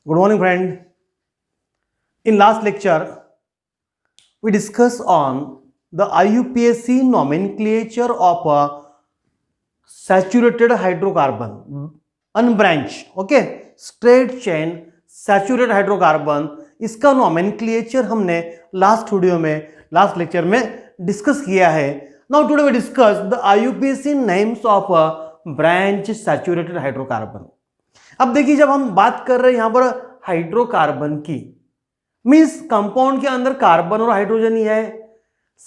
Good morning, friend. In last lecture, we discussed on the IUPAC nomenclature of a saturated hydrocarbon, unbranched, okay, straight chain saturated hydrocarbon. इसका nomenclature हमने last video में, last lecture में discuss किया है. Now today we discuss the IUPAC names of a branch saturated hydrocarbon. अब देखिए, जब हम बात कर रहे हैं यहां पर हाइड्रोकार्बन की, मींस कंपाउंड के अंदर कार्बन और हाइड्रोजन ही है.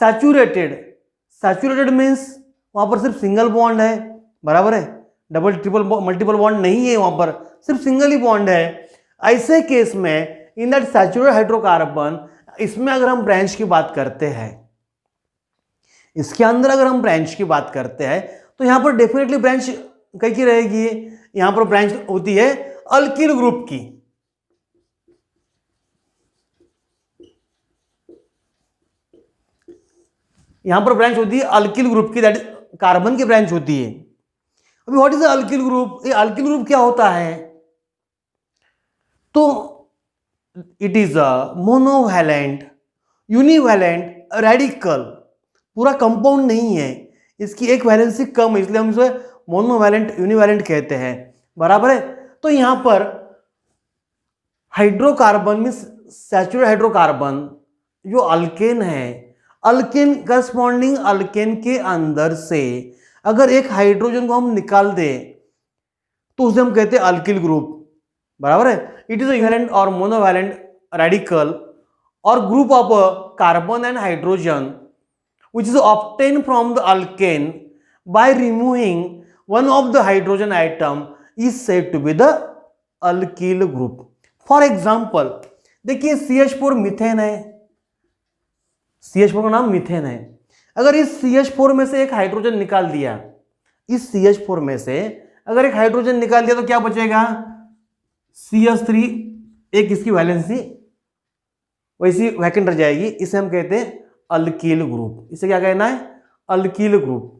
सैचुरेटेड मींस वहां पर सिर्फ सिंगल बॉन्ड है, बराबर है, डबल ट्रिपल मल्टीपल बॉन्ड नहीं है, वहां पर सिर्फ सिंगल ही बॉन्ड है. ऐसे केस में इन दैट सैचुरेटेड हाइड्रोकार्बन, इसमें अगर हम ब्रांच की बात करते हैं, इसके अंदर अगर हम ब्रांच की बात करते हैं, तो यहां पर डेफिनेटली ब्रांच कैसी रहेगी. यहां पर ब्रांच होती है अल्किल ग्रुप की. यहां पर ब्रांच होती है अल्किल ग्रुप की, दैट कार्बन की ब्रांच होती है. अभी व्हाट इज अल्किल ग्रुप? ये अल्किल ग्रुप क्या होता है? तो it is a monovalent univalent radical. पूरा कंपाउंड नहीं है, इसकी एक वैलेंसी कम है, इसलिए हम इसे मोनोवैलेंट यूनिवैलेंट कहते हैं, बराबर है. तो यहां पर हाइड्रोकार्बन में सैचुरेटेड हाइड्रोकार्बन जो अल्केन है, अल्केन करस्पॉन्डिंग अल्केन के अंदर से अगर एक हाइड्रोजन को हम निकाल दें तो उसे हम कहते हैं अल्किल ग्रुप, बराबर है. इट इज इक्विवेलेंट और मोनोवैलेंट रेडिकल और group of carbon and hydrogen which is obtained from the alkane by removing one of the hydrogen atom is said to be the alkyl group. For example, देखिए CH4 methane है, CH4 का नाम methane है. अगर इस CH4 में से एक हाइड्रोजन निकाल दिया, इस CH4 में से अगर एक हाइड्रोजन निकाल दिया तो क्या बचेगा? CH3, एक इसकी वैलेंसी वैसी वैकेंट रह जाएगी. इसे हम कहते हैं अल्किल ग्रुप. इसे क्या कहना है? Alkyl group.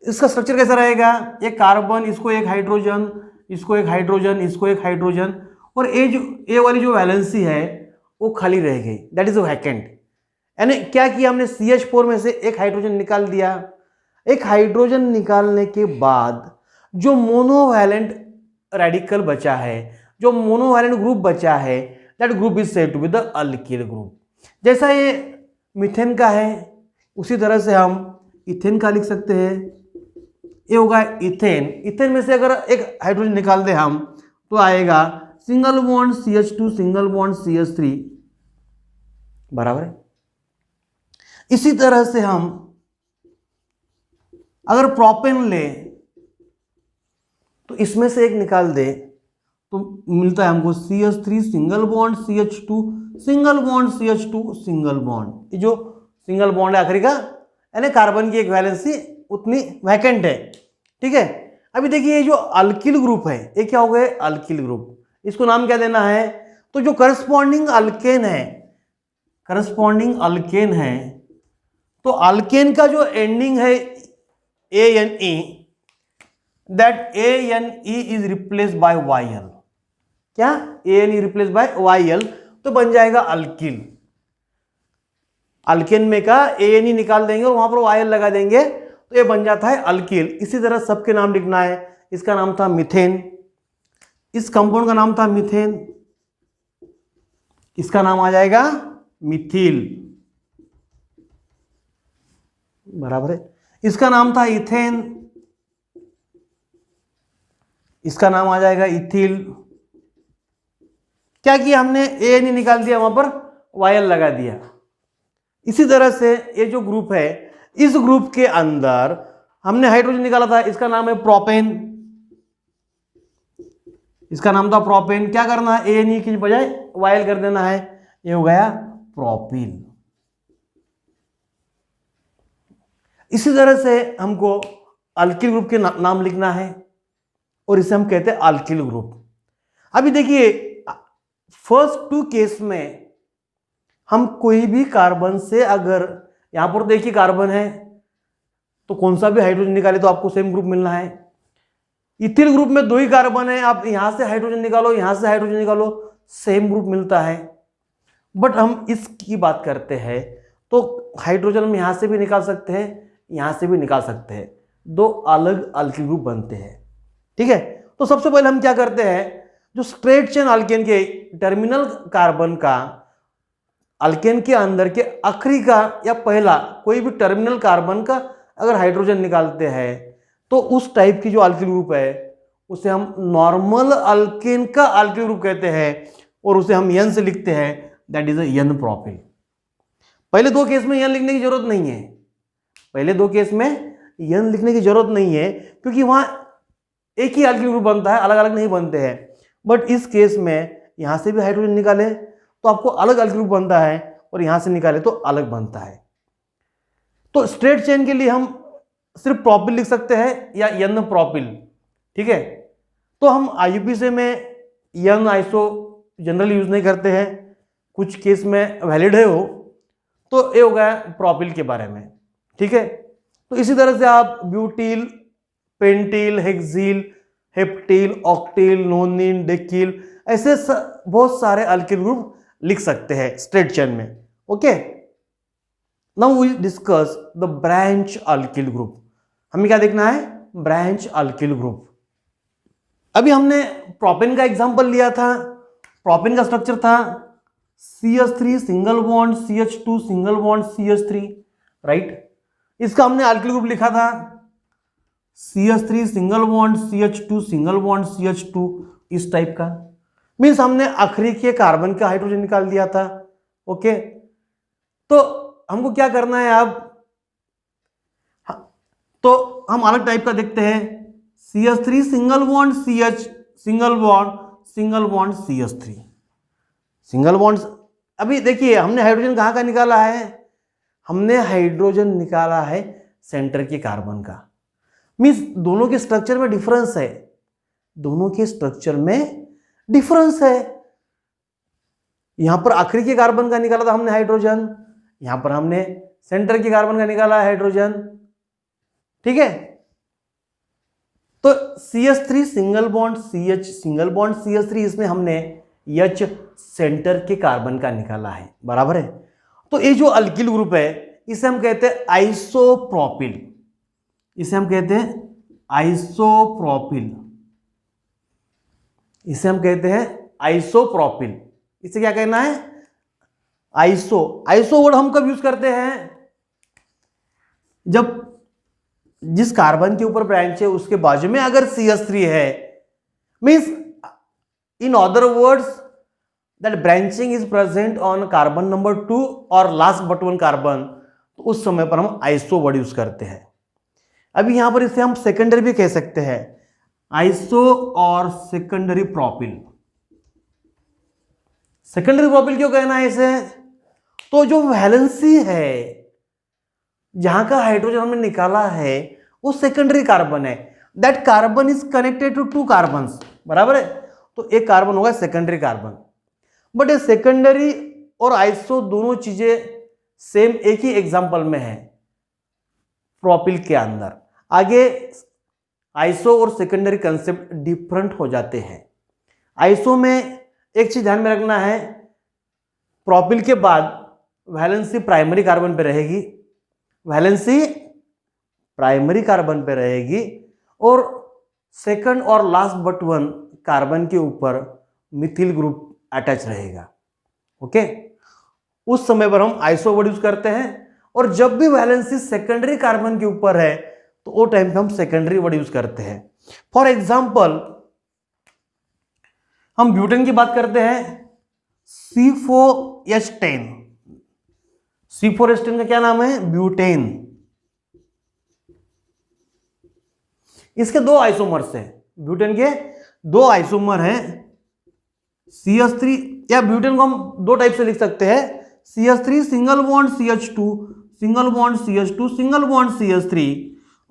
इसका स्ट्रक्चर कैसा रहेगा? एक कार्बन, इसको एक हाइड्रोजन, इसको एक हाइड्रोजन, इसको एक हाइड्रोजन, और ए वाली जो वैलेंसी है वो खाली रह गई, दैट इज वैकेंट. यानी क्या किया हमने? CH4 में से एक हाइड्रोजन निकाल दिया. एक हाइड्रोजन निकालने के बाद जो मोनोवैलेंट रेडिकल बचा है, जो मोनोवैलेंट ग्रुप बचा है, that group is said to be the alkyl group. जैसा ये मीथेन का है उसी तरह से हम इथेन का लिख सकते हैं. ये होगा इथेन. इथेन में से अगर एक हाइड्रोजन निकाल दे हम तो आएगा single bond CH2 single bond CH3, बराबर है. इसी तरह से हम अगर प्रोपेन ले तो इसमें से एक निकाल दे तो मिलता है हमको CH3 single bond CH2 single bond CH2 single bond. ये जो सिंगल बॉन्ड है आखिरी का, यानी कार्बन की एक वैलेंसी उतनी वैकेंट है, ठीक है. अभी देखिए ये जो अल्किल ग्रुप है, ये क्या हो गए? Alkyl group. इसको नाम क्या देना है? तो जो करस्पॉन्डिंग अल्केन है, करस्पॉन्डिंग अल्केन है, तो अल्केन का जो एंडिंग है ANE, that ANE is replace by YL. क्या? ANE रिप्लेस बाय YL, तो बन जाएगा अल्किल. अल्केन में का ANE निकाल देंगे और वहां पर YL लगा देंगे तो ये बन जाता है अल्किल. इसी तरह सबके नाम लिखना है. इसका नाम था मीथेन, इस कंपाउंड का नाम था मीथेन, इसका नाम आ जाएगा मिथिल, बराबर है. इसका नाम था इथेन, इसका नाम आ जाएगा इथिल. क्या किया हमने? ANE निकाल दिया, वहां पर YL लगा दिया. इसी तरह से ये जो ग्रुप है, इस ग्रुप के अंदर हमने हाइड्रोजन निकाला था, इसका नाम है प्रोपेन, इसका नाम था प्रोपेन. क्या करना है? ANE की बजाय YL कर देना है, ये हो गया प्रोपिल. इसी तरह से हमको अल्किल ग्रुप के नाम लिखना है और इसे हम कहते हैं अल्किल ग्रुप. अभी देखिए फर्स्ट टू केस में हम कोई भी कार्बन से, अगर यहां पर देखिए कार्बन है तो कौन सा भी हाइड्रोजन निकाले तो आपको सेम ग्रुप मिलना है. इथिल ग्रुप में 2 ही कार्बन है, आप यहां से हाइड्रोजन निकालो, यहां से हाइड्रोजन निकालो, सेम ग्रुप मिलता है। बट हम इसकी बात करते हैं तो हाइड्रोजन हम यहाँ से भी निकाल सकते हैं, यहाँ से भी निकाल सकते हैं, दो अलग अल्किल ग्रुप बनते हैं। ठीक है, तो सबसे पहले हम क्या करते हैं, जो स्ट्रेट चेन अल्केन के टर्मिनल कार्बन का अल्केन के अंदर के आखिरी का या पहला कोई भी टर्मिनल कार्बन का अगर हाइड्रोजन निकालते हैं तो उस टाइप की जो अल्किल ग्रुप है उसे हम नॉर्मल अल्केन का अल्किल ग्रुप कहते हैं और उसे हम एन से लिखते हैं, दैट इज एन प्रोपिल। पहले दो केस में एन लिखने की जरूरत नहीं है, पहले दो केस में एन लिखने की जरूरत नहीं है क्योंकि वहां एक ही अल्किल ग्रुप बनता है, अलग अलग नहीं बनते हैं। बट इस केस में यहां से भी हाइड्रोजन निकाले तो आपको अलग अल्किल ग्रुप बनता है और यहां से निकाले तो अलग बनता है। तो स्ट्रेट चेन के लिए हम सिर्फ प्रोपिल लिख सकते हैं या एन प्रोपिल। ठीक है, तो हम आईयूपीएसी में एन आइसो जनरली यूज नहीं करते हैं, कुछ केस में वैलिड है वो, तो ये हो गया प्रोपिल के बारे में। ठीक है, तो इसी तरह से आप butyl, pentyl, hexyl, heptyl, octyl, nonyl, decyl, ऐसे बहुत सारे अल्किल ग्रुप लिख सकते हैं स्ट्रेट चेन में। Okay, now we discuss the branch alkyl group. हमें क्या देखना है, ब्रांच अल्किल ग्रुप। अभी हमने प्रोपेन का एग्जांपल लिया था, प्रोपेन का स्ट्रक्चर था CH3 single bond CH2 single bond CH3, right. इसका हमने अल्किल ग्रुप लिखा था CH3 single bond CH2 single bond CH2, इस टाइप का। मीन्स हमने आखिरी के कार्बन का हाइड्रोजन निकाल दिया था। ओके, तो हमको क्या करना है अब, तो हम अलग टाइप का देखते हैं, CH3 single bond CH single bond CH3 single bond. अभी देखिए हमने हाइड्रोजन कहाँ का निकाला है, हमने हाइड्रोजन निकाला है सेंटर के कार्बन का। मीन्स दोनों के स्ट्रक्चर में डिफरेंस है, दोनों के स्ट्रक्चर में डिफरेंस है। यहां पर आखिरी के कार्बन का निकाला था हमने हाइड्रोजन, यहां पर हमने सेंटर के कार्बन का निकाला है हाइड्रोजन। ठीक है, तो CH3 single bond CH single bond CH3, इसमें हमने H सेंटर के कार्बन का निकाला है, बराबर है। तो ये जो अल्किल ग्रुप है इसे हम कहते हैं आइसोप्रोपिल, इसे हम कहते हैं आइसोप्रोपिल, इसे हम कहते हैं आइसोप्रोपिल। इसे क्या कहना है, आइसो। आइसो वर्ड हम कब यूज करते हैं, जब जिस कार्बन के ऊपर ब्रांच है उसके बाजू में अगर CH3 है, means in other words that branching is present on carbon number 2 और लास्ट बट वन कार्बन, तो उस समय पर हम आइसो वर्ड यूज करते हैं। अभी यहां पर इसे हम सेकेंडरी भी कह सकते हैं, आइसो और सेकेंडरी प्रोपिल। सेकेंडरी प्रोपिल क्यों कहना है इसे, तो जो वैलेंसी है जहां का हाइड्रोजन हमने निकाला है वो सेकेंडरी कार्बन है, that carbon is connected to 2 carbons, बराबर है। तो एक कार्बन होगा सेकेंडरी कार्बन। बट ये सेकेंडरी और आइसो दोनों चीजें सेम एक ही एग्जांपल में है प्रोपिल के अंदर। आगे आइसो और सेकेंडरी कंसेप्ट डिफरेंट हो जाते हैं। आइसो में एक चीज ध्यान में रखना है, प्रोपिल के बाद वैलेंसी प्राइमरी कार्बन पे रहेगी, वैलेंसी प्राइमरी कार्बन पे रहेगी और सेकंड और लास्ट बट वन कार्बन के ऊपर मिथिल ग्रुप अटैच रहेगा। ओके, उस समय पर हम आइसो वर्ड यूज करते हैं, और जब भी वैलेंसी सेकेंडरी कार्बन के ऊपर है तो वो टाइम पे हम सेकेंडरी वर्ड यूज करते हैं। फॉर एग्जाम्पल हम ब्यूटेन की बात करते हैं, C4H10, C4H10 का क्या नाम है, ब्यूटेन। इसके दो आइसोमर्स हैं, ब्यूटेन के दो आइसोमर हैं, CH3, या ब्यूटेन को हम दो टाइप से लिख सकते हैं, CH3 single bond CH2 single bond CH2 single bond CH3,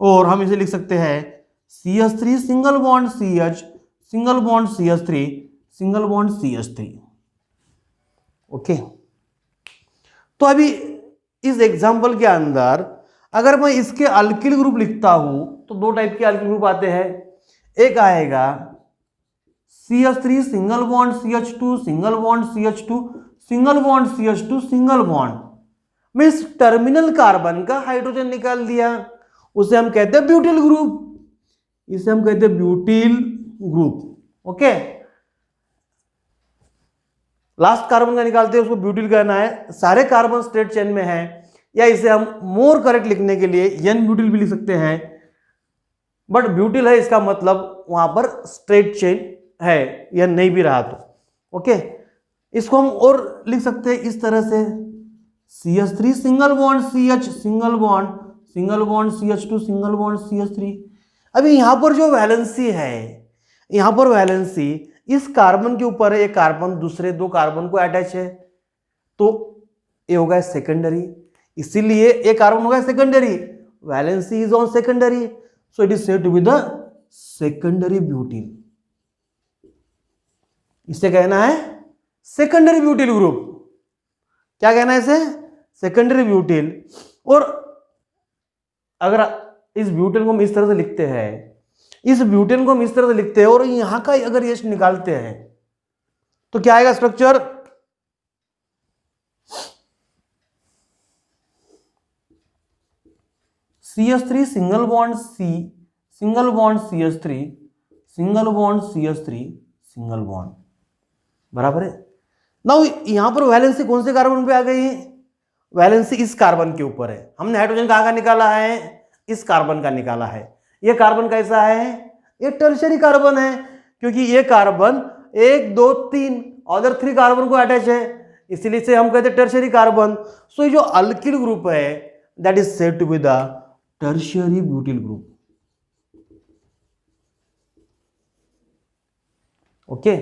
और हम इसे लिख सकते हैं CH3 single bond CH single bond CH3 single bond CH3। Okay, तो अभी इस एग्जांपल के अंदर अगर मैं इसके अल्किल ग्रुप लिखता हूं तो दो टाइप के अल्किल ग्रुप आते हैं। एक आएगा CH3 single bond CH2 single bond CH2 single bond CH2 single bond. Means terminal carbon का हाइड्रोजन निकाल दिया, उसे हम कहते हैं ब्यूटिल ग्रुप, इसे हम कहते हैं butyl group. Okay, last carbon का निकालते हैं उसको ब्यूटिल कहना है। सारे कार्बन स्ट्रेट चेन में है, या इसे हम मोर करेक्ट लिखने के लिए एन ब्यूटिल भी लिख सकते हैं, बट ब्यूटिल है इसका मतलब वहां पर स्ट्रेट चेन है या नहीं भी रहा तो। ओके, इसको हम और लिख सकते हैं इस तरह से, CH3 single bond CH single bond CH2 single bond CH3। अभी यहां पर जो वैलेंसी है, यहां पर वैलेंसी इस कार्बन के ऊपर है, एक कार्बन दूसरे दो कार्बन को अटैच है, तो ये होगा सेकेंडरी, इसीलिए एक कार्बन होगा secondary, valency is on secondary, so it is said to be the secondary butyl. इसे कहना है सेकेंडरी ब्यूटिल ग्रुप। क्या कहना है इसे? Secondary butyl. और अगर इस ब्यूटेन को हम इस तरह से लिखते हैं, इस ब्यूटेन को हम इस तरह से लिखते हैं और यहां का अगर यश निकालते हैं तो क्या आएगा structure? CH3 single bond C single bond CH3 single bond CH3 single bond, बराबर है। नाउ यहां पर वैलेंसी कौन से कार्बन पे आ गई? वैलेंसी इस कार्बन के ऊपर है। हमने हाइड्रोजन कहां का निकाला है? इस कार्बन का निकाला है। ये कार्बन कैसा है? ये टर्शियरी कार्बन है, क्योंकि ये कार्बन 1 2 3 अदर 3 कार्बन को अटैच है, इसीलिए इसे हम कहते हैं टर्शियरी कार्बन। सो जो अल्किल ग्रुप है that is said to be the tertiary butyl group. Okay,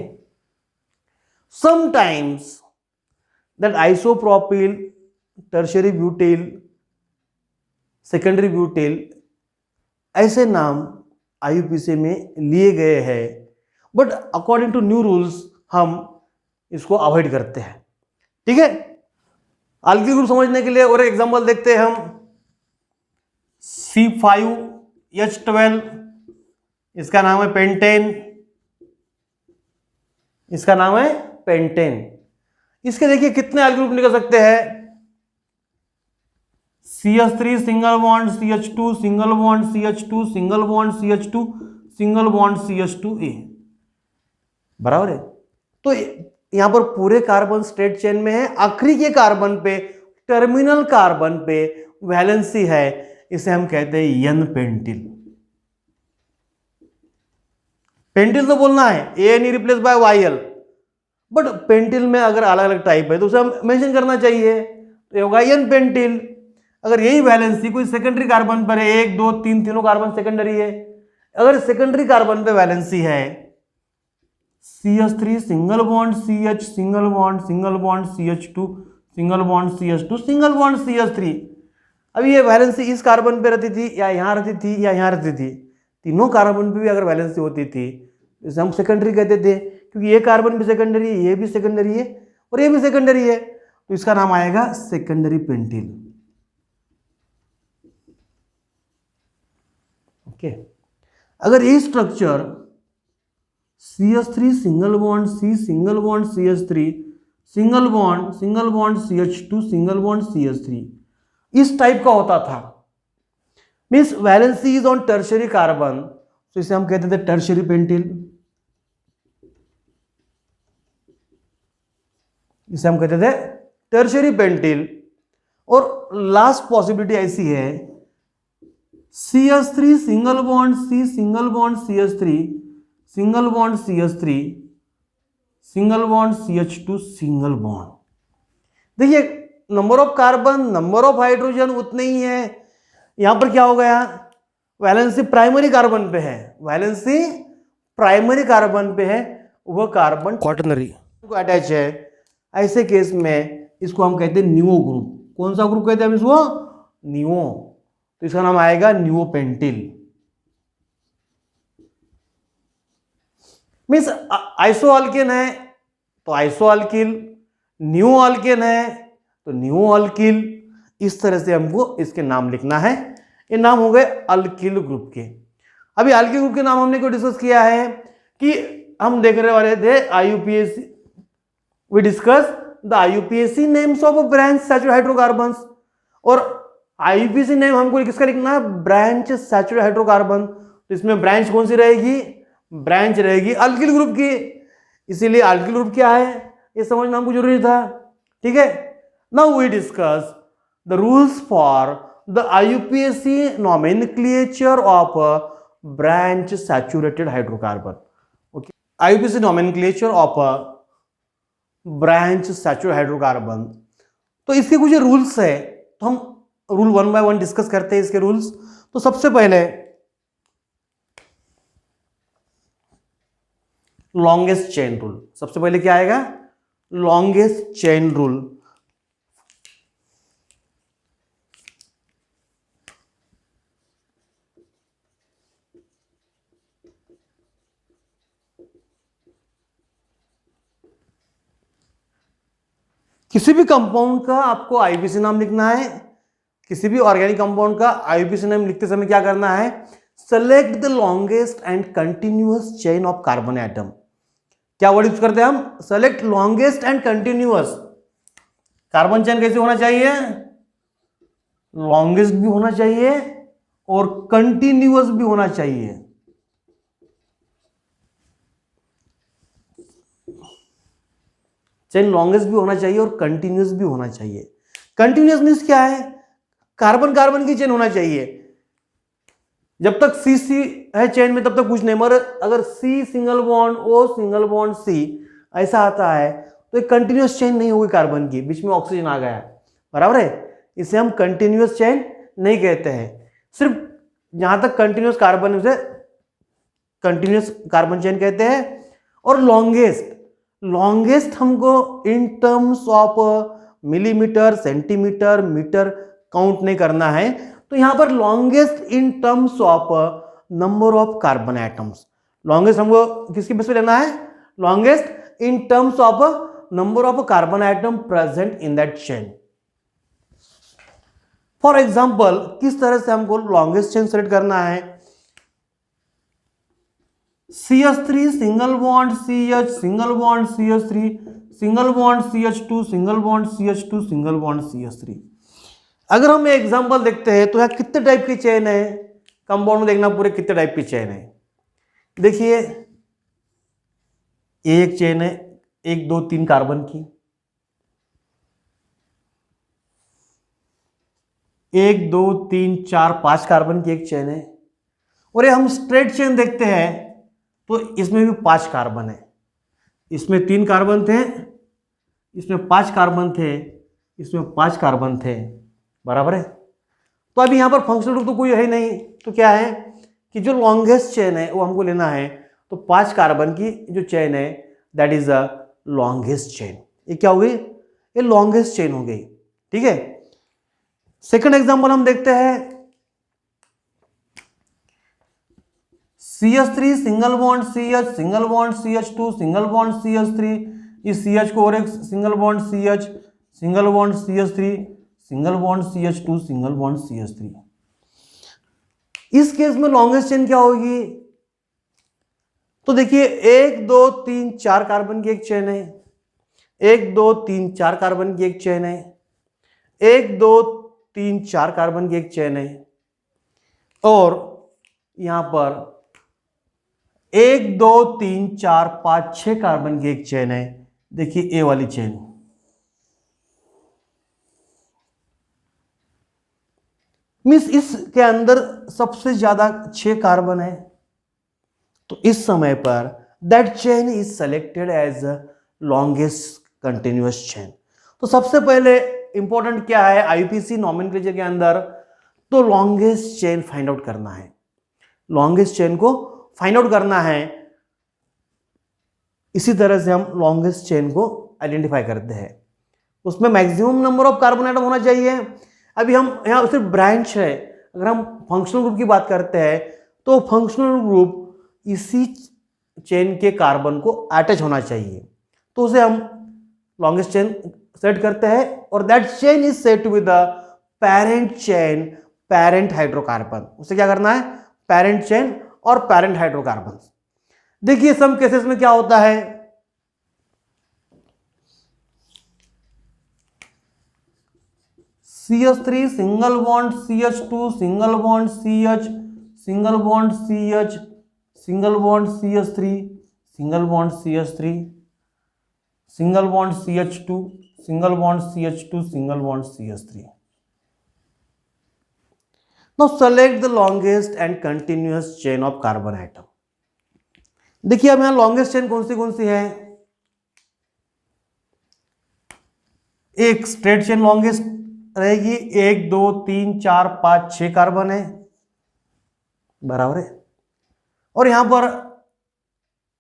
sometimes that isopropyl, tertiary butyl, secondary butyl ऐसे नाम IUPAC में लिए गए हैं, but according to new rules हम इसको अवॉइड करते हैं। ठीक है, अल्किल ग्रुप समझने के लिए और एग्जांपल देखते हैं हम। C5H12, इसका नाम है पेंटेन, इसका नाम है पेंटेन। इसके देखिए कितने अल्किल ग्रुप निकल सकते हैं? CH3 single bond CH2 single bond CH2 single bond CH2 single bond CH2A, बराबर है। तो यहां पर पूरे कार्बन स्ट्रेट चेन में है, आखिरी के कार्बन पे, टर्मिनल कार्बन पे वैलेंसी है, इसे हम कहते हैं एन पेंटिल। पेंटिल तो बोलना है AN replace by YL, but pentyl में अगर अलग अलग टाइप है तो उसे हम मेंशन करना चाहिए, तो ये होगा एन पेंटिल। अगर यही वैलेंसी कोई सेकेंडरी कार्बन पर है, 1 2 3 तीनों कार्बन सेकेंडरी है, अगर सेकेंडरी कार्बन पे वैलेंसी है CH3 single bond CH single bond CH2 single bond CH2 single bond CH3, अभी ये वैलेंसी इस कार्बन पे रहती थी या यहाँ रहती थी या यहाँ रहती थी, तीनों कार्बन पे भी अगर वैलेंसी होती थी इसे हम सेकेंडरी कहते थे, क्योंकि ये कार्बन भी सेकेंडरी है, ये भी सेकेंडरी है और ये भी सेकेंडरी है, तो इसका नाम आएगा सेकेंडरी पेंटिल। ओके, अगर ये structure CH3 single bond C single bond CH3 single bond CH2 single bond CH3 इस टाइप का होता था, means valency is on tertiary carbon, तो इसे हम कहते थे टर्शियरी पेंटिल, इसे हम कहते थे टर्शियरी पेंटिल। और लास्ट पॉसिबिलिटी ऐसी है CH3 single bond C single bond CH3 single bond CH3 single bond CH2 single bond. देखिए number of carbon, number of hydrogen उतने ही है। यहां पर क्या हो गया? वैलेंसी प्राइमरी कार्बन पे है, वैलेंसी प्राइमरी कार्बन पे है, वह कार्बन क्वाटरनरी को अटैच है। ऐसे केस में इसको हम कहते हैं न्यूओ ग्रुप। कौन सा ग्रुप कहते हैं हम इसको? न्यूओ, तो इसका नाम आएगा न्यूओ पेंटिल। मीन्स आइसो अल्केन है तो आइसो अल्किल, न्यू अल्केन है तो न्यू अल्किल, इस तरह से हमको इसके नाम लिखना है। ये नाम हो गए अल्किल ग्रुप के। अभी अल्किल ग्रुप के नाम हमने क्यों डिस्कस किया है कि हम देख रहे वाले थे IUPAC, we discuss the IUPAC names of branch saturated hydrocarbons, और IUPAC नेम हमको किसका लिखना है, ब्रांच सैचुरेटेड हाइड्रोकार्बन। तो इसमें ब्रांच कौन सी रहेगी, ब्रांच रहेगी अल्किल ग्रुप की, इसीलिए अल्किल ग्रुप क्या है ये समझना हमको जरूरी था। ठीक है, now we discuss the rules for the IUPAC nomenclature of branch saturated hydrocarbon. Okay, IUPAC nomenclature of branch saturated hydrocarbon. तो इसके कुछ रूल्स है, तो हम रूल 1 बाय 1 डिस्कस करते हैं इसके रूल्स। तो सबसे पहले लॉन्गेस्ट चेन रूल, सबसे पहले क्या आएगा, लॉन्गेस्ट चेन रूल। किसी भी कंपाउंड का आपको IUPAC नाम लिखना है, किसी भी ऑर्गेनिक कंपाउंड का IUPAC नाम लिखते समय क्या करना है, select the longest and continuous chain of carbon atom. क्या वर्ड यूज करते हैं हम, select longest and continuous. Carbon chain कैसे होना चाहिए, लॉन्गेस्ट भी होना चाहिए और कंटिन्यूअस भी होना चाहिए। चेन लॉन्गेस्ट भी होना चाहिए और कंटिन्यूअस भी होना चाहिए। कंटिन्यूअस मीन्स क्या है, कार्बन कार्बन की चेन होना चाहिए। जब तक सी सी है चेन में तब तक कुछ नहीं, मगर अगर C single bond O single bond C ऐसा आता है तो एक कंटिन्यूअस चेन नहीं होगी कार्बन की, बीच में ऑक्सीजन आ गया है, बराबर है, इसे हम कंटिन्यूअस चेन नहीं कहते हैं। सिर्फ जहां तक कंटिन्यूअस कार्बन, उसे कंटिन्यूअस कार्बन चेन कहते हैं। और लॉन्गेस्ट, लॉन्गेस्ट हमको in terms of millimetre, centimetre, metre count नहीं करना है, तो यहां पर longest in terms of number of carbon atoms. Longest हमको किसके बेस पे लेना है, longest in terms of number of carbon atom present in that chain. For example, किस तरह से हमको लॉन्गेस्ट चेन सेलेक्ट करना है, CH3 single bond CH single bond CH3 single bond CH2 single bond CH2 single bond CH3। अगर हम example देखते हैं तो यहां कितने टाइप की चेन है, कंपाउंड में देखना पूरे कितने टाइप की चेन है। देखिए एक चेन है 1 2 3 कार्बन की, 1 2 3 4 5 कार्बन की एक चेन है। और ये हम स्ट्रेट चेन देखते हैं तो इसमें भी 5 कार्बन है, इसमें 3 कार्बन थे, इसमें 5 कार्बन थे, इसमें 5 कार्बन थे, बराबर है। तो अभी यहां पर फंक्शनल ग्रुप तो कोई है नहीं, तो क्या है कि जो लॉन्गेस्ट चेन है वो हमको लेना है, तो 5 कार्बन की जो चेन है that is a longest chain. ये क्या हो गई, ये लॉन्गेस्ट चेन हो गई। ठीक है, सेकंड एग्जांपल हम देखते हैं, CH3 single bond CH single bond CH2 single bond CH3, इस CH को और एक single bond CH single bond CH3 single bond CH2 single bond CH3। इस केस में लॉन्गेस्ट चेन क्या होगी, तो देखिए 1 2 3 4 कार्बन की एक चेन है, 1 2 3 4 कार्बन की एक चेन है, 1 2 3 4 कार्बन की एक चेन है, और यहां पर 1 2 3 4 5 6 कार्बन की एक चेन है। देखिए ए वाली चेन, मीन्स इसके अंदर सबसे ज्यादा 6 कार्बन है, तो इस समय पर that chain is selected as longest continuous chain. तो सबसे पहले इंपॉर्टेंट क्या है IUPAC नॉमेनक्लेचर के अंदर, तो लॉन्गेस्ट चेन फाइंड आउट करना है, लॉन्गेस्ट चेन को फाइंड आउट करना है। इसी तरह से हम लॉन्गेस्ट चेन को आइडेंटिफाई करते हैं, उसमें maximum number of carbon atom होना चाहिए। अभी हम यहाँ सिर्फ ब्रांच है, अगर हम फंक्शनल ग्रुप की बात करते हैं तो फंक्शनल ग्रुप इसी चेन के कार्बन को अटैच होना चाहिए, तो उसे हम लॉन्गेस्ट चेन सेट करते हैं, और that chain is set with the parent chain, parent hydrocarbon. उसे क्या करना है, पेरेंट चेन और पेरेंट हाइड्रोकार्बन। देखिए सम केसेस में क्या होता है, CH3 single bond CH2 single bond CH single bond CH single bond CH3 single bond CH3 single bond CH2 single bond CH2 single bond CH3. Now select the longest and continuous chain of carbon atom. देखिए अब यहां longest chain कौन सी है, एक straight chain longest रहेगी, 1 2 3 4 5 6 carbon है, बराबर है। और यहां पर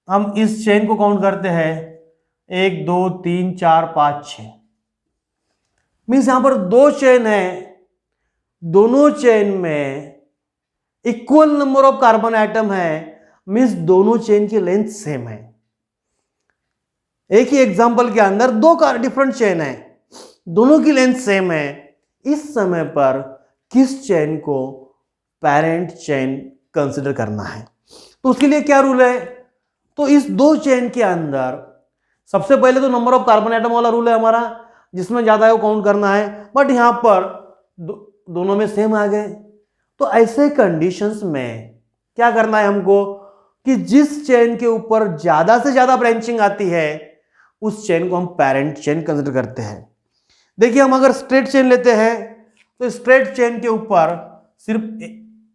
हम इस चेन को काउंट करते हैं 1 2 3 4 5 6, मीन्स यहां पर दो चेन है, दोनों चेन में equal number of carbon atom है, मीन्स दोनों चेन की लेंथ सेम है। एक ही एग्जांपल के अंदर दो डिफरेंट चेन है, दोनों की लेंथ सेम है, इस समय पर किस चेन को पेरेंट चेन कंसिडर करना है, तो उसके लिए क्या रूल है, तो इस दो चेन के अंदर सबसे पहले तो नंबर ऑफ कार्बन एटम वाला रूल है हमारा, जिसमें ज्यादा है वो काउंट करना है, बट यहां पर दोनों में सेम आ गए, तो ऐसे कंडीशंस में क्या करना है हमको कि जिस चेन के ऊपर ज्यादा से ज्यादा ब्रांचिंग आती है उस चेन को हम पेरेंट चेन कंसिडर करते हैं। देखिए हम अगर स्ट्रेट चेन लेते हैं तो स्ट्रेट चेन के ऊपर सिर्फ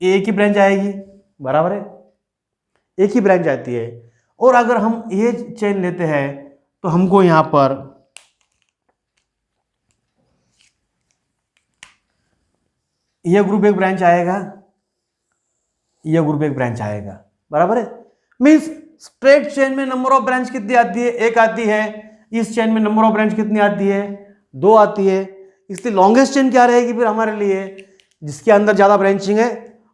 एक ही ब्रांच आएगी, बराबर है, एक ही ब्रांच आती है। और अगर हम ये चेन लेते हैं तो हमको यहां पर यह ग्रुप एक ब्रांच आएगा, यह ग्रुप एक ब्रांच आएगा, बराबर है। मींस स्ट्रेट चेन में नंबर ऑफ ब्रांच कितनी आती है, एक आती है, इस चेन में नंबर ऑफ ब्रांच कितनी आती है, दो आती है, इसलिए लॉन्गेस्ट चेन क्या रहेगी फिर हमारे लिए, जिसके अंदर ज्यादा ब्रांचिंग है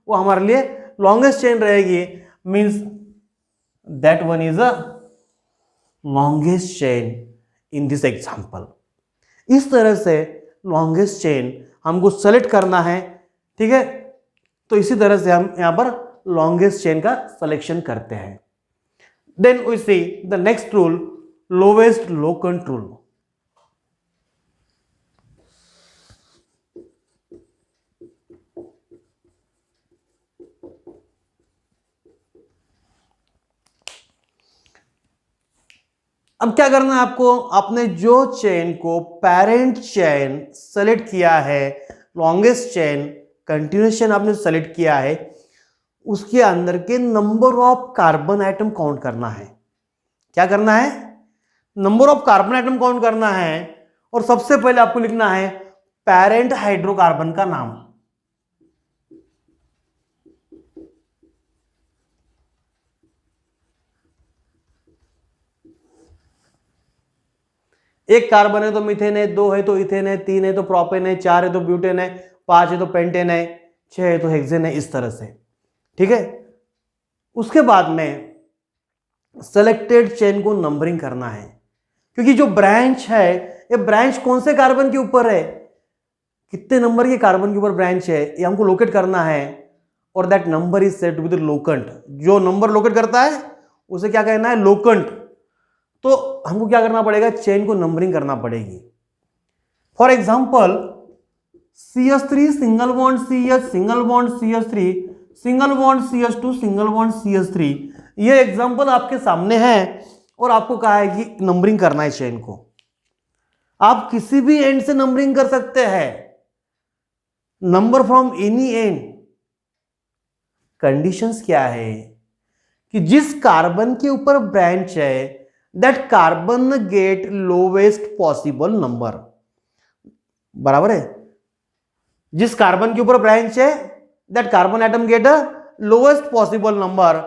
वो हमारे लिए लॉन्गेस्ट चेन रहेगी, means that one is a longest chain in this example. इस तरह से लॉन्गेस्ट चेन हमको सेलेक्ट करना है, ठीक है, तो इसी तरह से हम यहां पर लॉन्गेस्ट चेन का सिलेक्शन करते हैं। Then we see the next rule, lowest locant rule. अब क्या करना है आपको, आपने जो चेन को पेरेंट चेन सेलेक्ट किया है, लॉन्गेस्ट चेन कंटिन्यूस चेन आपने सेलेक्ट किया है, उसके अंदर के number of carbon atom count करना है। क्या करना है, number of carbon atom count करना है, और सबसे पहले आपको लिखना है पेरेंट हाइड्रोकार्बन का नाम। एक कार्बन है तो मीथेन है, दो है तो इथेन है, तीन है तो प्रोपेन है, चार है तो ब्यूटेन है, पांच है तो पेंटेन है, छह है तो हेक्सेन है, इस तरह से, ठीक है। उसके बाद में सेलेक्टेड चेन को नंबरिंग करना है, क्योंकि जो ब्रांच है ये ब्रांच कौन से कार्बन के ऊपर है, कितने नंबर के कार्बन के ऊपर ब्रांच है, ये हमको लोकेट करना है, और that number is said with locant. जो नंबर लोकेट करता है उसे क्या कहना है, लोकेंट। तो हमको क्या करना पड़ेगा, चेन को नंबरिंग करना पड़ेगी। For example CH3 single bond CH single bond CH3 single bond CH2 single bond CH3, ये एग्जाम्पल आपके सामने है, और आपको कहा है कि नंबरिंग करना है चेन को। आप किसी भी एंड से नंबरिंग कर सकते हैं, number from any end. Conditions क्या है कि जिस कार्बन के ऊपर ब्रांच है that carbon get lowest possible number, बराबर है। जिस कार्बन के ऊपर ब्रांच है that carbon atom get a lowest possible number,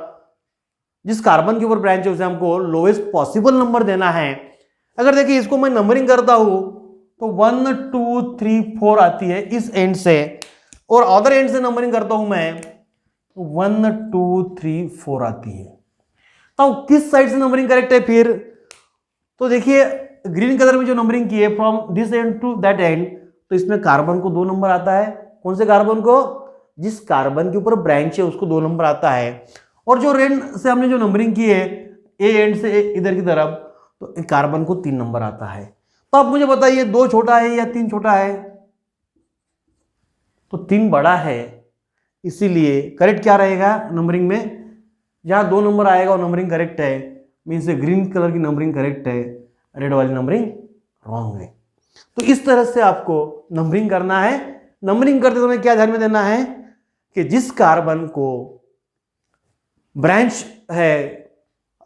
जिस कार्बन के ऊपर ब्रांच है उसे हमको लोवेस्ट पॉसिबल नंबर देना है। अगर देखिए इसको मैं नंबरिंग करता हूं तो 1 2 3 4 आती है इस एंड से, और अदर एंड से नंबरिंग करता हूं मैं 1 2 3 4 आती है। तो किस साइड से नंबरिंग करेक्ट है फिर, तो देखिए ग्रीन कलर में जो नंबरिंग की है from this end to that end, तो इसमें कार्बन को 2 नंबर आता है। कौन से कार्बन को, जिस कार्बन के ऊपर ब्रांच है उसको 2 नंबर आता है। और जो रेड से हमने जो नंबरिंग की है ए एंड से इधर की तरफ, तो कार्बन को 3 नंबर आता है। तो आप मुझे बताइए 2 छोटा है या 3 छोटा है? तो 3 बड़ा है, इसीलिए करेक्ट क्या रहेगा नंबरिंग में? जहां 2 नंबर आएगा वो नंबरिंग करेक्ट है, मीन्स ग्रीन कलर की नंबरिंग करेक्ट है, रेड वाली नंबरिंग रॉन्ग है। तो इस तरह से आपको नंबरिंग करना है। नंबरिंग करते समय क्या ध्यान में देना है कि जिस कार्बन को ब्रांच है,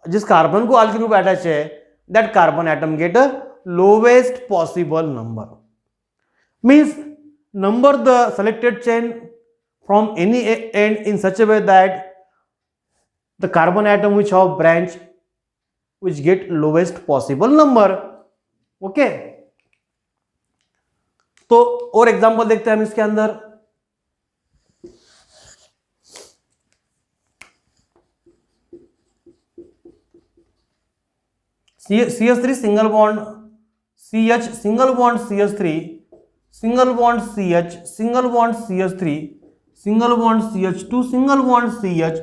जिस कार्बन को अल्किल ग्रुप अटैच है, that carbon atom get lowest possible number, means number the selected chain from any end in such a way that the carbon atom which have branch which get lowest possible number. Okay, तो और example देखते हैं हम इसके अंदर। CH3 single bond CH, single bond CH3, single bond CH, single bond CH3, single bond CH2, single bond CH,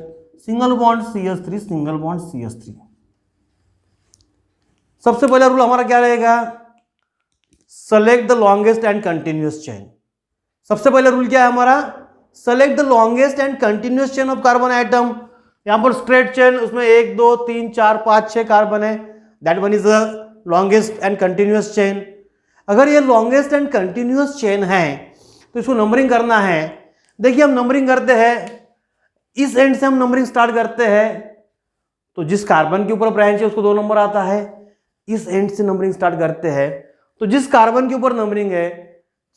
single bond CH3, single bond CH3। सबसे पहला rule हमारा क्या रहेगा? Select the longest and continuous chain. सबसे पहला rule क्या है हमारा? Select the longest and continuous chain of carbon atom. यहां पर स्ट्रेट चेन, उसमें 1 2 3 4 5 6 कार्बन है, that one is the longest and continuous chain. अगर ये लॉन्गेस्ट एंड कंटिन्यूअस चेन है तो इसको नंबरिंग करना है। देखिए हम नंबरिंग करते हैं, इस एंड से हम नंबरिंग स्टार्ट करते हैं, तो जिस कार्बन के ऊपर ब्रांच है उसको 2 नंबर आता है। इस एंड से नंबरिंग स्टार्ट करते हैं, तो जिस कार्बन के ऊपर नंबरिंग है,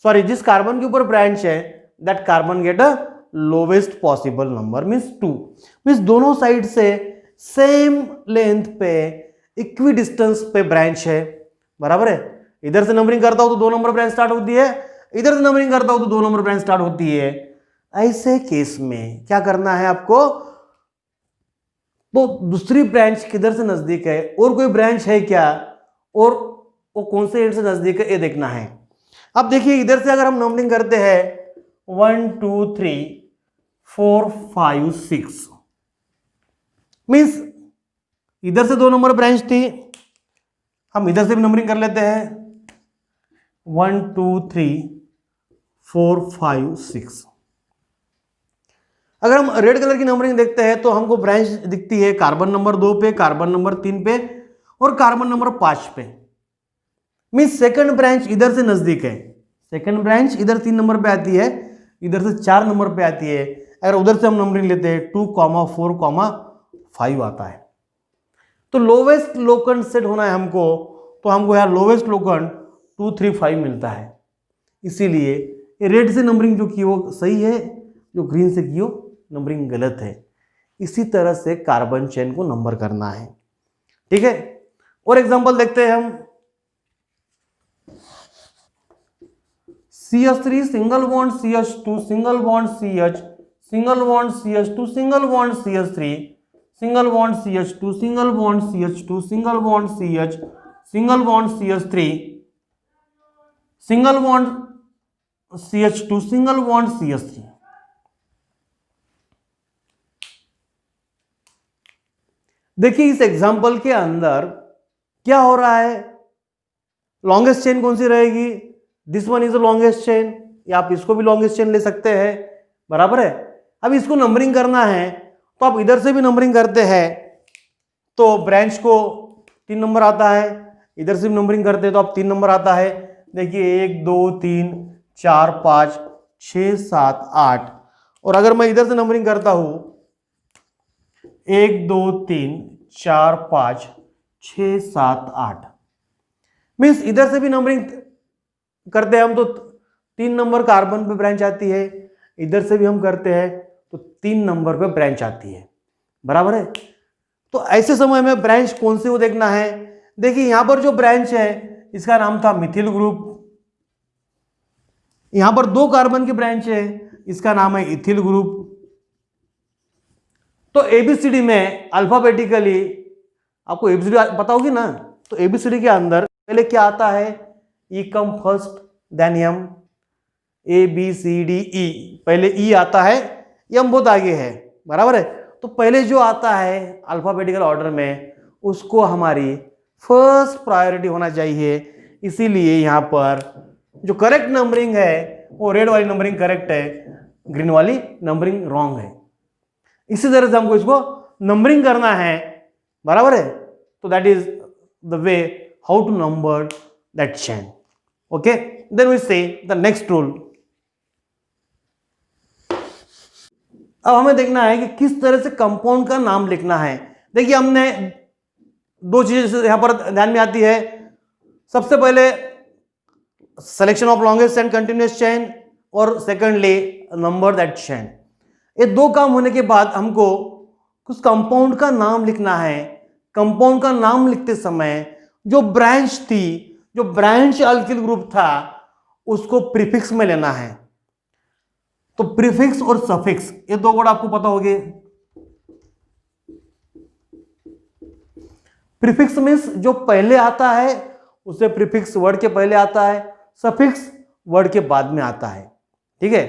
सॉरी जिस कार्बन के ऊपर ब्रांच है, that carbon gate a lowest possible number, means 2। Means दोनों साइड से सेम लेंथ पे इक्वी डिस्टेंस पे ब्रांच है, बराबर है। इधर से नंबरिंग करता हूं तो 2 नंबर ब्रांच स्टार्ट होती है, इधर से नंबरिंग करता हूं तो 2 नंबर ब्रांच स्टार्ट होती है। ऐसे केस में क्या करना है आपको? तो दूसरी ब्रांच किधर से नजदीक है और कोई ब्रांच है क्या, और वो कौन से एंड से नजदीक है ये देखना है। अब देखिए इधर से अगर हम नंबरिंग करते हैं 1 2 3 4 5 6, मीन्स इधर से 2 नंबर ब्रांच थी, हम इधर से भी नंबरिंग कर लेते हैं 1 2 3 4 5 6। अगर हम रेड कलर की नंबरिंग देखते हैं तो हमको ब्रांच दिखती है कार्बन नंबर 2 पे, कार्बन नंबर 3 पे और कार्बन नंबर 5 पे। मीन्स सेकंड ब्रांच इधर से नजदीक है, सेकंड ब्रांच इधर 3 नंबर पे आती है, इधर से 4 नंबर पे आती है। अगर उधर से हम नंबरिंग लेते हैं 2 4 5 आता है, तो लोवेस्ट लोकेंट सेट होना है हमको, तो हमको यहाँ लोवेस्ट लोकेंट 2 3 5 मिलता है। इसीलिए रेड से नंबरिंग जो की वो सही है, जो ग्रीन से की वो नंबरिंग गलत है। इसी तरह से कार्बन चेन को नंबर करना है, ठीक है। और एग्जांपल देखते हैं हम। CH3 single bond CH2, single bond CH, single bond CH2, single bond CH3, single bond CH2, single bond CH2, single bond CH, single bond CH3, single bond CH2, single bond CH3। देखिए इस example के अंदर क्या हो रहा है, longest chain कौन सी रहेगी? This one is the longest chain, या आप इसको भी लॉन्गेस्ट चेन ले सकते हैं, बराबर है। अब इसको नंबरिंग करना है तो आप इधर से भी नंबरिंग करते हैं तो ब्रांच को 3 नंबर आता है, इधर से भी नंबरिंग करते हैं तो आप 3 नंबर आता है। देखिए 1 2 3 4 5 6 7 8, और अगर मैं इधर से नंबरिंग करता हूं 1 2 3 4 5 6 7 8, मीन्स इधर से भी नंबरिंग करते हैं हम तो 3 नंबर कार्बन पे ब्रांच आती है, इधर से भी हम करते हैं तो 3 नंबर पे ब्रांच आती है, बराबर है। तो ऐसे समय में ब्रांच कौन सी वो देखना है। देखिए यहां पर जो ब्रांच है इसका नाम था मिथिल ग्रुप, यहां पर 2 कार्बन की ब्रांच है, इसका नाम है इथिल ग्रुप। तो एबीसीडी में अल्फाबेटिकली आपको एबीसीडी पता होगी ना, तो एबीसीडी के अंदर पहले क्या आता है, E come first then M, A B C D E, पहले ई आता है, एम बहुत आगे है, बराबर है। तो पहले जो आता है अल्फाबेटिकल ऑर्डर में उसको हमारी फर्स्ट प्रायोरिटी होना चाहिए। इसीलिए यहां पर जो करेक्ट नंबरिंग है वो रेड वाली नंबरिंग करेक्ट है, ग्रीन वाली नंबरिंग रॉन्ग है। इसी तरह से हमको इसको नंबरिंग करना है, बराबर है। तो that is the way how to number that chain. Okay, then we say the next rule. अब हमें देखना है कि किस तरह से कंपाउंड का नाम लिखना है। देखिए हमने दो चीजें यहां पर ध्यान में आती है। सबसे पहले selection of longest and continuous chain और सेकेंडली नंबर दैट चेन। ये दो काम होने के बाद हमको कुछ कंपाउंड का नाम लिखना है। कंपाउंड का नाम लिखते समय जो ब्रांच थी, जो ब्रांच अल्किल ग्रुप था, उसको प्रीफिक्स में लेना है। तो प्रीफिक्स और सफिक्स ये दो वर्ड आपको पता होंगे। प्रीफिक्स मीन्स जो पहले आता है उसे प्रीफिक्स वर्ड के पहले आता है, सफिक्स वर्ड के बाद में आता है। ठीक है,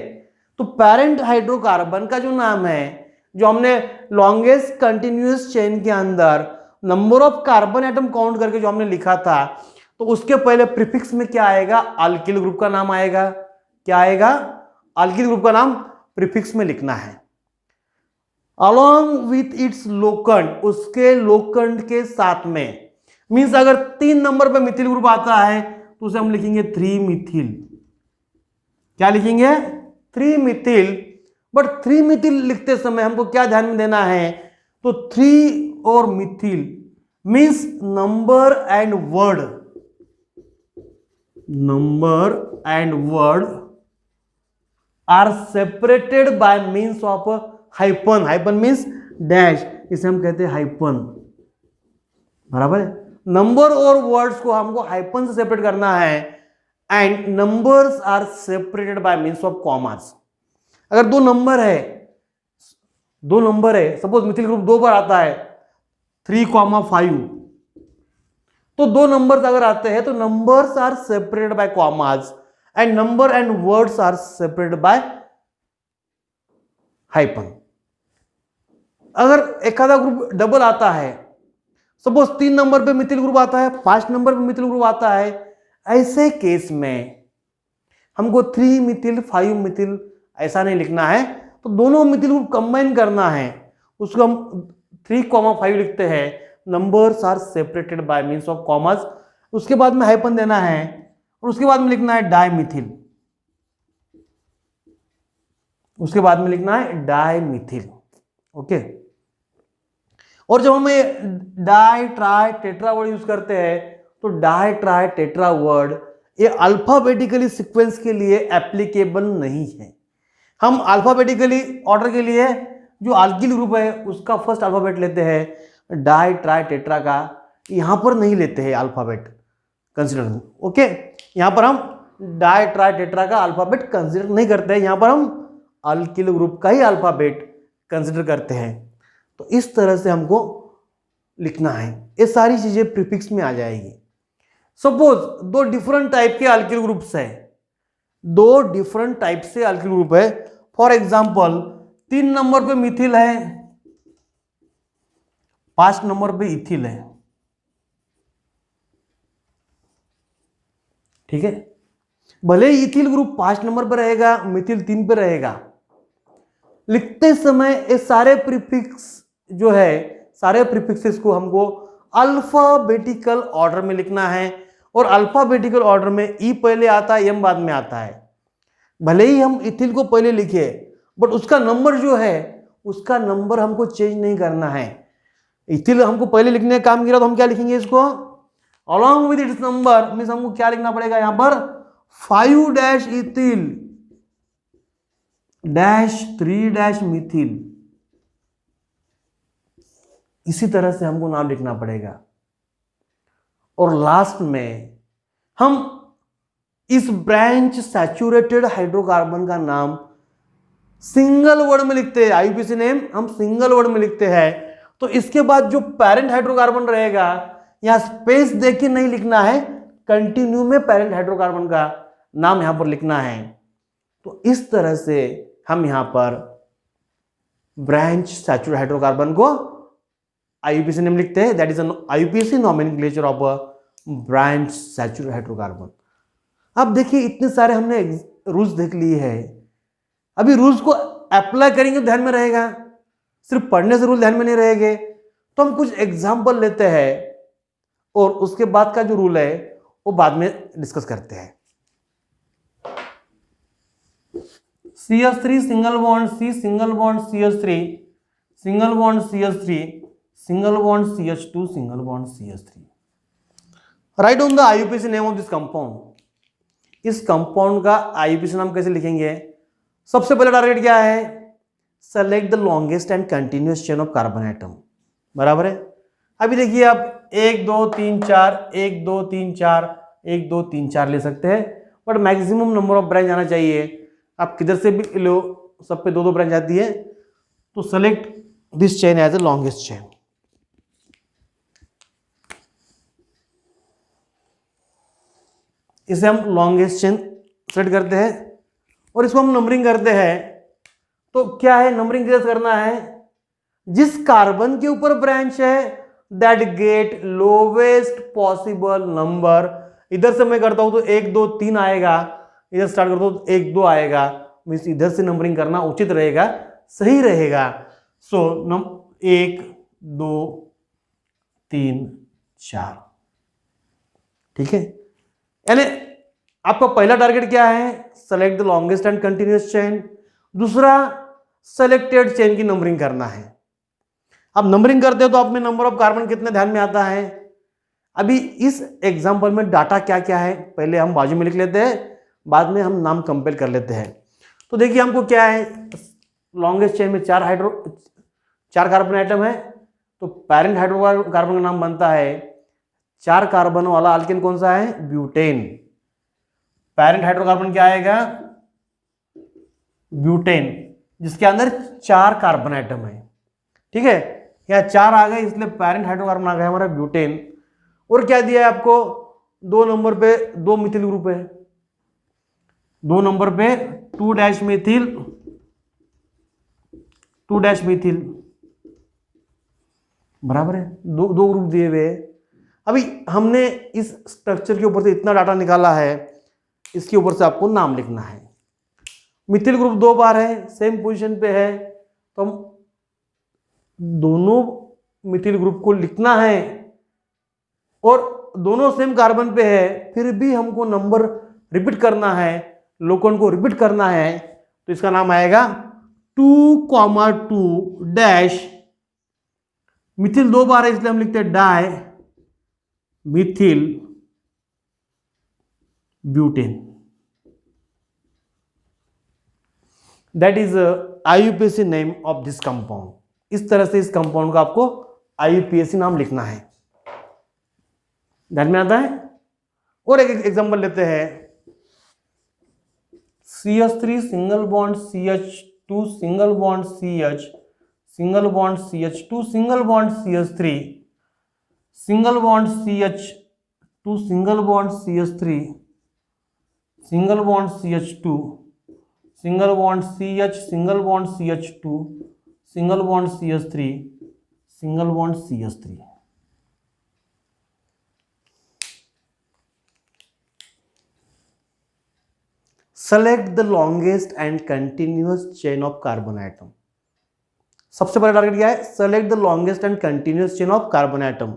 तो पेरेंट हाइड्रोकार्बन का जो नाम है, जो हमने लॉन्गेस्ट कंटिन्यूअस चेन के अंदर number of carbon atom count करके जो हमने लिखा था, तो उसके पहले प्रीफिक्स में क्या आएगा? अल्किल ग्रुप का नाम आएगा। क्या आएगा? अल्किल ग्रुप का नाम प्रीफिक्स में लिखना है। अलॉन्ग विथ इट्स लोकंड, उसके लोकंड के साथ में। मींस अगर 3 नंबर पे मिथिल ग्रुप आता है तो उसे हम लिखेंगे 3 मिथिल। क्या लिखेंगे? 3 मिथिल। बट 3 मिथिल लिखते समय हमको क्या ध्यान में देना है? तो 3 और methyl means number and word, number and word are separated by means of hyphen. Hyphen means dash, इसे हम कहते हैं हाइपन, बराबर है। नंबर और वर्ड्स को हमको हाइपन से सेपरेट करना है and numbers are separated by means of commas. अगर दो नंबर है, सपोज मिथिल ग्रुप 2 बार आता है 3,5, तो 2 नंबर्स अगर आते हैं तो numbers are separated by commas and number and words are separated by hyphen. अगर एक आधा ग्रुप डबल आता है, सपोज 3 नंबर पे मिथिल ग्रुप आता है, 5 नंबर पे मिथिल ग्रुप आता है, ऐसे केस में हमको 3 मिथिल 5 मिथिल ऐसा नहीं लिखना है। तो दोनों मिथिल ग्रुप कंबाइन करना है, उसको हम 3,5 लिखते हैं। Numbers are separated by means of commas, उसके बाद में हाइपन देना है और उसके बाद में लिखना है डाइमिथिल। उसके बाद में लिखना है डाइमिथिल। ओके, और जब हमें di tri tetra word use करते हैं तो डाई ट्राई टेट्रा वर्ड ये अल्फाबेटिकली सीक्वेंस के लिए एप्लीकेबल नहीं है। हम अल्फाबेटिकली ऑर्डर के लिए जो अल्किल ग्रुप है उसका फर्स्ट अल्फाबेट लेते हैं, डाई ट्राई टेट्रा का यहां पर नहीं लेते हैं अल्फाबेट कंसिडर। ओके, यहां पर हम डाई ट्राई टेट्रा का अल्फाबेट कंसिडर नहीं करते हैं, यहां पर हम अल्किल ग्रुप का ही अल्फाबेट कंसिडर करते हैं। तो इस तरह से हमको लिखना है, ये सारी चीजें प्रीफिक्स में आ जाएगी। सपोज 2 डिफरेंट टाइप के अल्किल ग्रुप्स है, 2 डिफरेंट टाइप से अल्किल ग्रुप है। फॉर एग्जांपल 3 नंबर पे मिथिल है, 5 नंबर पे इथिल है। ठीक है, भले ही इथिल ग्रुप 5 नंबर पे रहेगा, मिथिल 3 पे रहेगा, लिखते समय ये सारे प्रीफिक्स जो है, सारे प्रीफिक्सेस को हमको अल्फाबेटिकल ऑर्डर में लिखना है। और अल्फाबेटिकल ऑर्डर में ई पहले आता है, एम बाद में आता है। भले ही हम इथिल को पहले लिखे बट उसका नंबर जो है, उसका नंबर हमको चेंज नहीं करना है। इथिल हमको पहले लिखने का काम किया तो हम क्या लिखेंगे इसको? Along with its number means हमको क्या लिखना पड़ेगा यहां पर? 5 dash ethyl dash 3 dash Mithil. इसी तरह से हमको नाम लिखना पड़ेगा। और लास्ट में हम इस ब्रांच सैचुरेटेड हाइड्रोकार्बन का नाम सिंगल वर्ड में लिखते हैं, आईयूपीएसी नेम हम सिंगल वर्ड में लिखते हैं। तो इसके बाद जो पेरेंट हाइड्रोकार्बन रहेगा, यहां स्पेस देके नहीं लिखना है, कंटिन्यू में पेरेंट हाइड्रोकार्बन का नाम यहां पर लिखना है। तो इस तरह से हम यहां पर ब्रांच सैचुरेटेड हाइड्रोकार्बन को आईयूपीएसी नेम लिखते हैं, that is IUPAC nomenclature of a branch saturated hydrocarbon. अब देखिए इतने सारे हमने रूल्स देख लिए हैं, अभी रूल्स को अप्लाई करेंगे तो ध्यान में रहेगा, सिर्फ पढ़ने से रूल ध्यान में नहीं रहेंगे। तो हम कुछ एग्जाम्पल लेते हैं और उसके बाद का जो रूल है वो बाद में डिस्कस करते हैं। CH3 single bond C, single bond CH3, single bond CH3, single bond CH2, single bond CH3। Right on the IUPAC name of this compound. इस कंपाउंड का आईयूपीएसी नाम कैसे लिखेंगे? सबसे पहला टारगेट क्या है? Select the longest and continuous chain of carbon atom, बराबर है। अभी देखिए आप 1 2 3 4 1 2 3 4 1 2 3 4 ले सकते हैं, but maximum number of branch आना चाहिए। आप किधर से भी लो, सब पे 2 ब्रांच आती है, तो select this chain as a longest chain. इसे हम लॉन्गेस्ट चेन सेलेक्ट करते हैं और इसको हम नंबरिंग करते हैं। तो क्या है नंबरिंग कैसे करना है? जिस कार्बन के ऊपर ब्रांच है that get lowest possible number. इधर से मैं करता हूं तो 1 2 3 आएगा, इधर स्टार्ट करता हूं तो 1 2 आएगा, मीन्स इधर से नंबरिंग करना उचित रहेगा, सही रहेगा। सो 1 2 3 4, ठीक है। यानी आपका पहला टारगेट क्या है? Select the longest and continuous chain. दूसरा सेलेक्टेड चेन की नंबरिंग करना है। आप नंबरिंग करते हो तो आप में नंबर ऑफ कार्बन कितने ध्यान में आता है। अभी इस एग्जांपल में डाटा क्या क्या है पहले हम बाजू में लिख लेते हैं, बाद में हम नाम कंपेयर कर लेते हैं। तो देखिए हमको क्या है, लॉन्गेस्ट चेन में 4 कार्बन आइटम है, तो पैरेंट हाइड्रोकार्बन का नाम बनता है 4 कार्बन वाला अल्केन कौन सा है? ब्यूटेन। पैरेंट हाइड्रोकार्बन क्या आएगा? ब्यूटेन, जिसके अंदर 4 कार्बन आइटम है, ठीक है। यहाँ 4 आ गए इसलिए पैरेंट हाइड्रोकार्बन आ गया हमारा ब्यूटेन। और क्या दिया है आपको? 2 नंबर पे 2 मिथिल ग्रुप है, 2 नंबर पे 2' मिथिल, 2' मिथिल, बराबर है। दो ग्रुप दिए हुए हैं। अभी हमने इस स्ट्रक्चर के ऊपर से इतना डाटा निकाला है, इसके ऊपर से आपको नाम लिखना है। मिथिल ग्रुप 2 बार है, सेम पोजीशन पे है, तो हम दोनों मिथिल ग्रुप को लिखना है और दोनों सेम कार्बन पे है, फिर भी हमको नंबर रिपीट करना है, लोकन को रिपीट करना है। तो इसका नाम आएगा 2,2 मिथिल 2 बार है इसलिए हम लिखते हैं dimethyl butane. That is IUPAC name of this compound. इस तरह से इस कंपाउंड का आपको आईयूपीएसी नाम लिखना है, ध्यान में आता है। और एक एग्जांपल लेते हैं, CH3 single bond CH2, single bond CH, single bond CH2, single bond CH3, single bond CH2, single bond CH3, single bond CH2, single bond CH, single bond CH2, single bond CH3, single bond CH3। Select the longest and continuous chain of carbon atom. सबसे पहला target क्या है? Select the longest and continuous chain of carbon atom.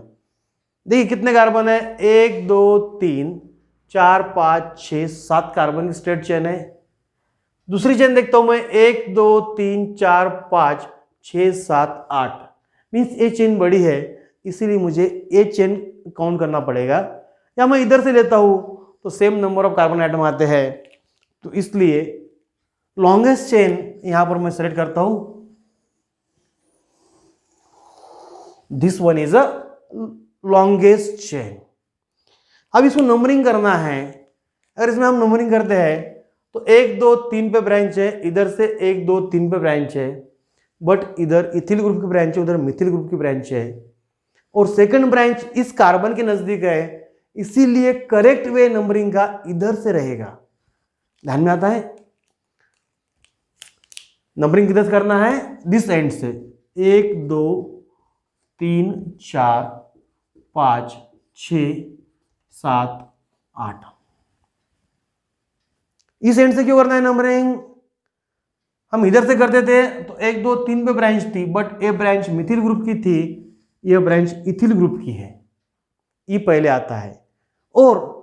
देखिए कितने carbon है? 1 2 3 4 5 6 7 carbon की straight chain है। दूसरी चेन देखता हूं मैं, 1 2 3 4 5 6 7 8, मीन्स ये चेन बड़ी है, इसीलिए मुझे ये चेन काउंट करना पड़ेगा। या मैं इधर से लेता हूं तो same number of carbon atom आते हैं, तो इसलिए लॉन्गेस्ट चेन यहां पर मैं सेलेक्ट करता हूं, this one is a longest chain. अब इसको नंबरिंग करना है। अगर इसमें हम नंबरिंग करते हैं तो 1 2 3 पे ब्रांच है, इधर से 1 2 3 पे ब्रांच है, बट इधर इथिल ग्रुप की ब्रांच है, उधर मिथिल ग्रुप की ब्रांच है, और सेकंड ब्रांच इस कार्बन के नजदीक है, इसीलिए करेक्ट वे नंबरिंग का इधर से रहेगा। ध्यान में आता है? नंबरिंग किधर से करना है, दिस एंड से, 1 2 3 4 5 6 7 8। इस एंड से क्यों करना है नंबरिंग, हम इधर से करते थे तो 1 2 3 पे ब्रांच थी, बट ये ब्रांच मिथिल ग्रुप की थी, ये ब्रांच इथिल ग्रुप की है, ये पहले आता है, और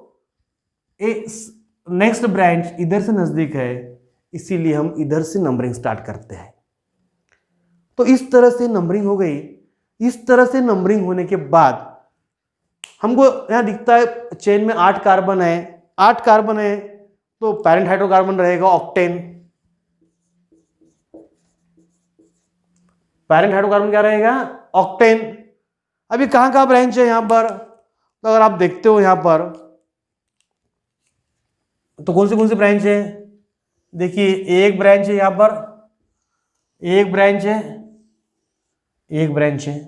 नेक्स्ट ब्रांच इधर से नजदीक है, इसीलिए हम इधर से नंबरिंग स्टार्ट करते हैं। तो इस तरह से नंबरिंग हो गई। इस तरह से नंबरिंग होने के बाद हमको यहां दिखता है चेन में 8 कार्बन है, 8 कार्बन है तो पैरेंट हाइड्रोकार्बन रहेगा ऑक्टेन। पैरेंट हाइड्रोकार्बन क्या रहेगा, ऑक्टेन। अभी कहां कहां ब्रांच है यहां पर, तो अगर आप देखते हो यहां पर तो कौन सी ब्रांच है, देखिए एक ब्रांच है यहां पर, एक ब्रांच है, एक ब्रांच है।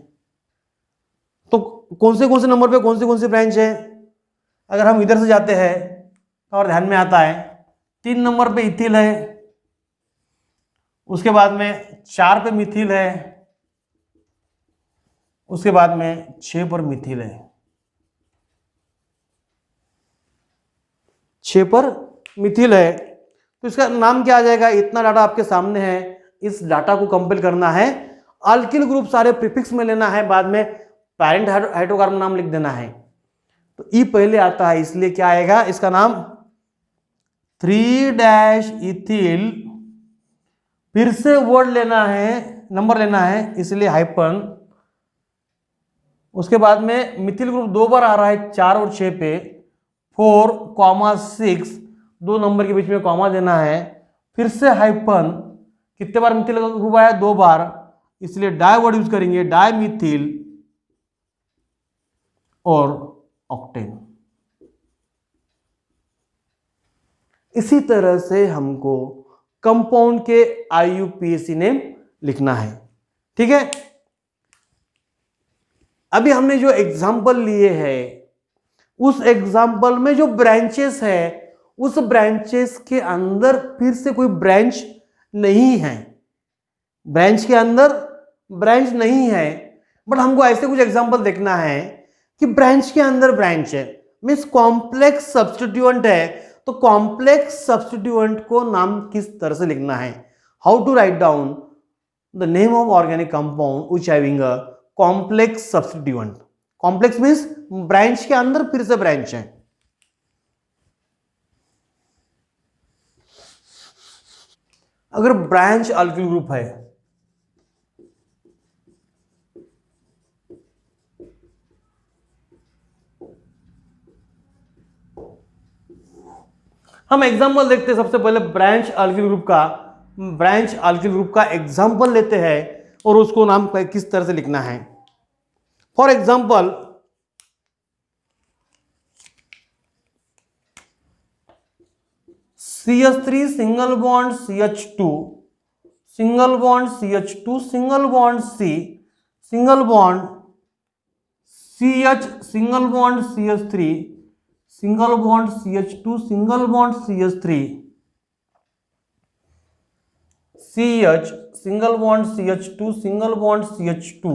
तो कौन से नंबर पे कौन सी ब्रांच है, अगर हम इधर से जाते हैं तो और ध्यान में आता है 3 नंबर पे इथिल है, उसके बाद में 4 पे मिथिल है, उसके बाद में 6 पर मिथिल है, 6 पर मिथिल है। तो इसका नाम क्या आ जाएगा, इतना डाटा आपके सामने है, इस डाटा को कंपेयर करना है, अल्किल ग्रुप सारे प्रीफिक्स में लेना है, बाद में पैरेंट हाइड्रोकार्बन नाम लिख देना है। तो ई पहले आता है, इसलिए क्या आएगा इसका नाम 3 इथिल, फिर से वर्ड लेना है, नंबर लेना है, इसलिए हाइपन। उसके बाद में मिथिल ग्रुप 2 बार आ रहा है 4 और 6 पे, 4,6, 2 नंबर के बीच में कॉमा देना है, फिर से हाइपन। कितने बार मिथिल ग्रुप आया, 2 बार, इसलिए डाई वर्ड यूज करेंगे, डाई मिथिल और ऑक्टेन। इसी तरह से हमको कंपाउंड के IUPAC नेम लिखना है, ठीक है। अभी हमने जो एग्जाम्पल लिए हैं उस एग्जाम्पल में जो ब्रांचेस है उस ब्रांचेस के अंदर फिर से कोई ब्रांच नहीं है, ब्रांच के अंदर ब्रांच नहीं है, बट हमको ऐसे कुछ एग्जाम्पल देखना है कि ब्रांच के अंदर ब्रांच है, मीन्स कॉम्प्लेक्स सब्स्टिट्यूएंट है। तो कॉम्प्लेक्स सब्स्टिट्यूएंट को नाम किस तरह से लिखना है, how to write down the name of organic compound which having a complex substituent. Complex means branch के अंदर फिर से ब्रांच है। अगर ब्रांच अल्किल ग्रुप है, हम एग्जांपल देखते हैं, सबसे पहले ब्रांच अल्किल ग्रुप का एग्जांपल लेते हैं और उसको नाम किस तरह से लिखना है। For example CH3 single bond CH2, single bond CH2, single bond C, single bond CH, single bond CH3, single bond CH2, single bond CH3, CH, single bond CH2, single bond CH2,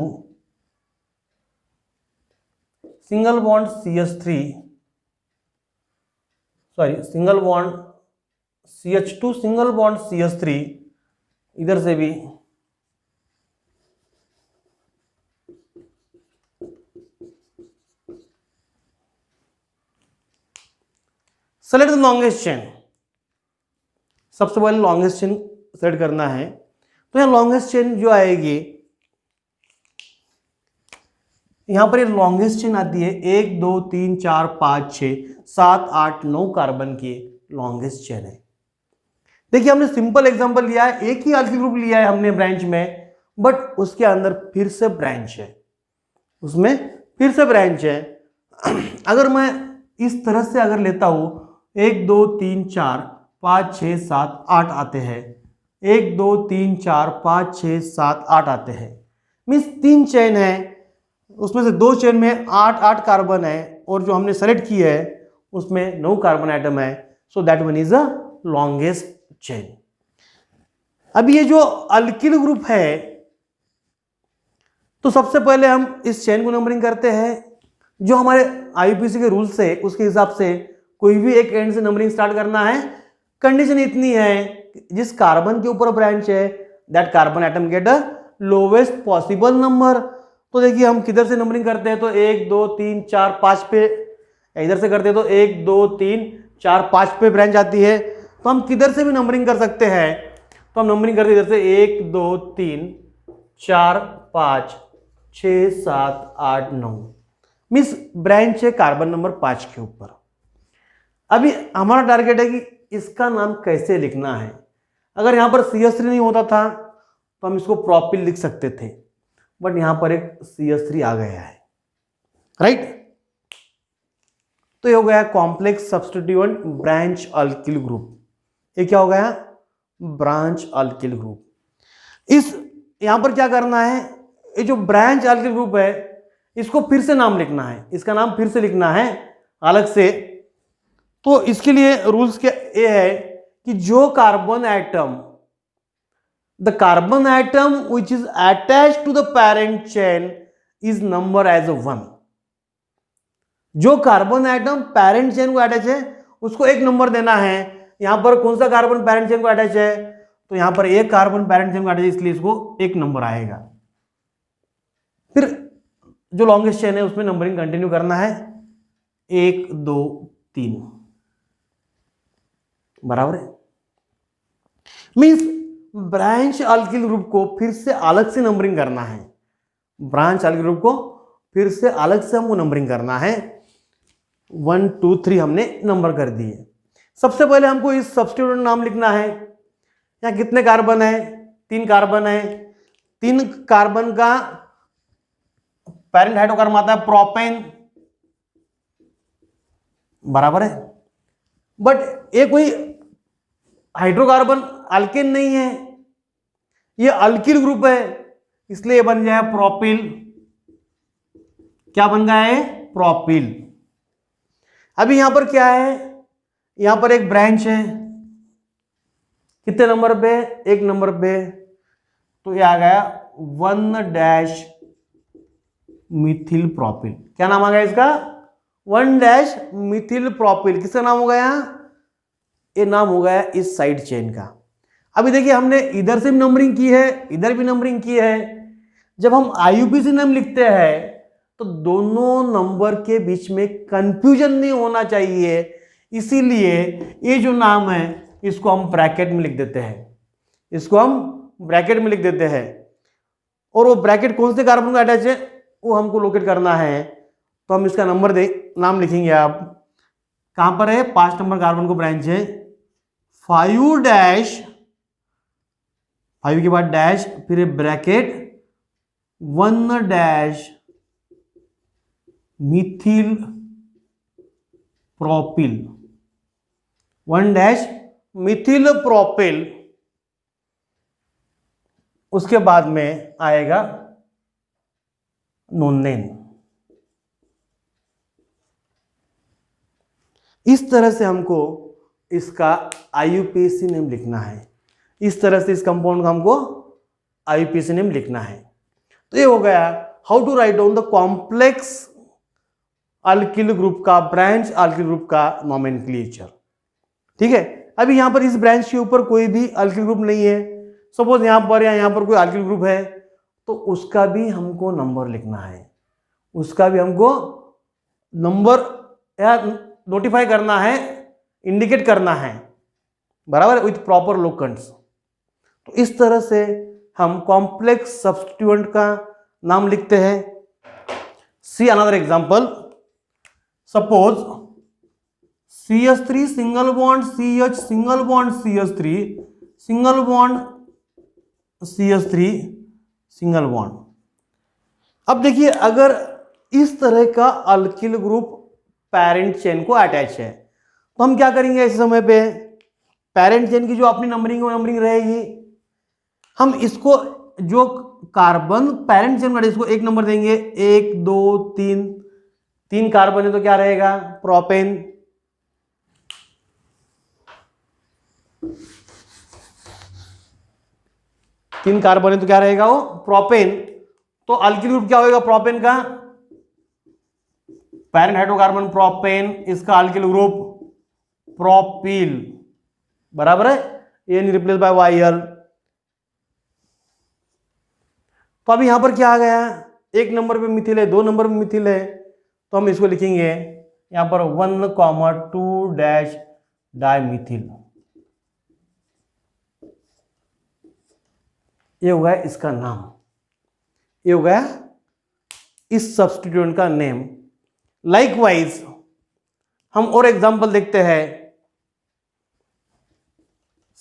single bond CH3, sorry single bond CH2, single bond CH3, इधर से भी select the longest chain. सबसे पहले longest chain select करना है, तो यहां longest chain जो आएगी, यहां पर ये लॉन्गेस्ट चेन आती है 1 2 3 4 5 6 7 8 9 कार्बन की लॉन्गेस्ट चेन है। देखिए हमने सिंपल एग्जांपल लिया है, एक ही अल्किल ग्रुप लिया है हमने ब्रांच में, बट उसके अंदर फिर से ब्रांच है, उसमें फिर से ब्रांच है। अगर मैं इस तरह से अगर लेता हूं 1 2 3 4 5 6 7 8 आते हैं, 1 2 3 4 5 6 7 8 आते हैं, मीन्स 3 चेन है, उसमें से 2 चेन में 8 8 कार्बन है और जो हमने सेलेक्ट की है उसमें 9 कार्बन आइटम है, so that one is a longest chain. अब ये जो अल्किल ग्रुप है, तो सबसे पहले हम इस चेन को नंबरिंग करते हैं। जो हमारे आईयूपीएसी के रूल्स है उसके हिसाब से कोई भी एक एंड से नंबरिंग स्टार्ट करना है। कंडीशन इतनी है, जिस कार्बन के ऊपर ब्रांच है that carbon atom get a lowest possible number. तो देखिए हम किधर से नंबरिंग करते हैं, तो 1 2 3 4 5 पे, इधर से करते हैं तो 1 2 3 4 5 पे ब्रांच आती है। तो हम किधर से भी नंबरिंग कर सकते हैं, तो हम नंबरिंग करते हैं इधर से 1 2 3 4 5 6 7 8 9, मीन्स ब्रांच है कार्बन नंबर 5 के ऊपर। अभी हमारा टारगेट है कि इसका नाम कैसे लिखना है। अगर यहां पर CH3 नहीं होता था तो हम इसको प्रोपिल लिख सकते थे, बट यहां पर एक CH3 आ गया है, राइट। तो ये हो गया complex substituent branch alkyl group. ये क्या हो गया, ब्रांच अल्किल ग्रुप। इस यहां पर क्या करना है, ये जो ब्रांच अल्किल ग्रुप है इसको फिर से नाम लिखना है, इसका नाम फिर से लिखना है अलग से। तो इसके लिए रूल्स क्या ये है कि जो carbon atom, the carbon atom which is attached to the parent chain is number as 1। जो कार्बन एटम पेरेंट चेन को अटैच है उसको एक नंबर देना है। यहां पर कौन सा कार्बन पेरेंट चेन को अटैच है, तो यहां पर एक कार्बन पेरेंट चेन को अटैच है, इसलिए इसको एक नंबर आएगा। फिर जो लॉन्गेस्ट चेन है उसमें नंबरिंग कंटिन्यू करना है, 1 2 3, बराबर है। मींस ब्रांच अल्किल ग्रुप को फिर से अलग से नंबरिंग करना है, ब्रांच अल्किल ग्रुप को फिर से अलग से हमको नंबरिंग करना है। 1 2 3 हमने नंबर कर दिए। सबसे पहले हमको इस सब्स्टिट्यूएंट नाम लिखना है। यहाँ कितने कार्बन है, 3 कार्बन है। 3 कार्बन का पेरेंट हाइड्रोकार्बन आता है प्रोपेन, बराबर है। बट ये कोई हाइड्रोकार्बन अल्केन नहीं है, ये अल्किल ग्रुप है, इसलिए ये बन जाए प्रोपिल। क्या बन गया है, प्रोपिल। अभी यहां पर क्या है, यहां पर एक ब्रांच है, कितने नंबर पे, 1 नंबर पे। तो ये आ गया 1 मिथिल प्रोपिल। क्या नाम आ गया इसका, 1 मिथिल प्रोपिल। किसका नाम हो गया, ये नाम हो गया इस साइड चेन का। अभी देखिए हमने इधर से भी नंबरिंग की है, इधर भी नंबरिंग की है। जब हम आईयूपीएसी नाम लिखते हैं तो दोनों नंबर के बीच में कंफ्यूजन नहीं होना चाहिए, इसीलिए ये जो नाम है इसको हम ब्रैकेट में लिख देते हैं, इसको हम ब्रैकेट में लिख देते हैं। और वो ब्रैकेट कौन से कार्बन का अटैच है वो हमको लोकेट करना है। तो हम इसका नंबर नाम लिखेंगे। आप कहां पर है, 5 नंबर कार्बन को ब्रांच है, 5 के बाद डैश, फिर bracket 1 Mithil propyl, 1 Mithil propyl. उसके बाद में आएगा नोनेन। इस तरह से हमको इसका आईयूपीएसी नेम लिखना है, इस तरह से इस कंपाउंड का हमको आईयूपीएसी नेम लिखना है। तो ये हो गया how to write down the complex alkyl group का, ब्रांच अल्किल ग्रुप का नोमेनक्लेचर। ठीक है, अभी यहां पर इस ब्रांच के ऊपर कोई भी अल्किल ग्रुप नहीं है। सपोज यहां पर या यहां पर कोई अल्किल ग्रुप है तो उसका भी हमको नंबर लिखना है, उसका भी हमको नंबर या नोटिफाई करना है, इंडिकेट करना है, बराबर, विथ प्रॉपर लोकेंट्स। तो इस तरह से हम कॉम्प्लेक्स सब्स्टिट्यूएंट का नाम लिखते हैं। See another example, suppose CH3 single bond CH, single bond CH3, single bond CH3, single bond. अब देखिए अगर इस तरह का अल्किल ग्रुप पेरेंट चेन को अटैच है तो हम क्या करेंगे, इस समय पे पेरेंट चेन की जो अपनी नंबरिंग वो नंबरिंग रहेगी। हम इसको जो कार्बन पेरेंट चेन का इसको 1 नंबर देंगे, 1 2 3, 3 कार्बन है तो क्या रहेगा, प्रोपेन। 3 कार्बन है तो क्या रहेगा वो, प्रोपेन। तो अल्किल ग्रुप क्या होगा प्रोपेन का, पैरेंट हाइड्रोकार्बन प्रोपेन, इसका अल्किल ग्रुप प्रोपील, बराबर है, एन रिप्लेस बाय वाई-एल। तो अभी यहां पर क्या आ गया, 1 नंबर पे मिथिल है, 2 नंबर पे मिथिल है, तो हम इसको लिखेंगे यहां पर 1,2 डैश डाइमिथिल। ये हो गया इसका नाम, ये हो गया इस सब्स्टिट्यूएंट का नेम। लाइकवाइज हम और एग्जांपल देखते हैं,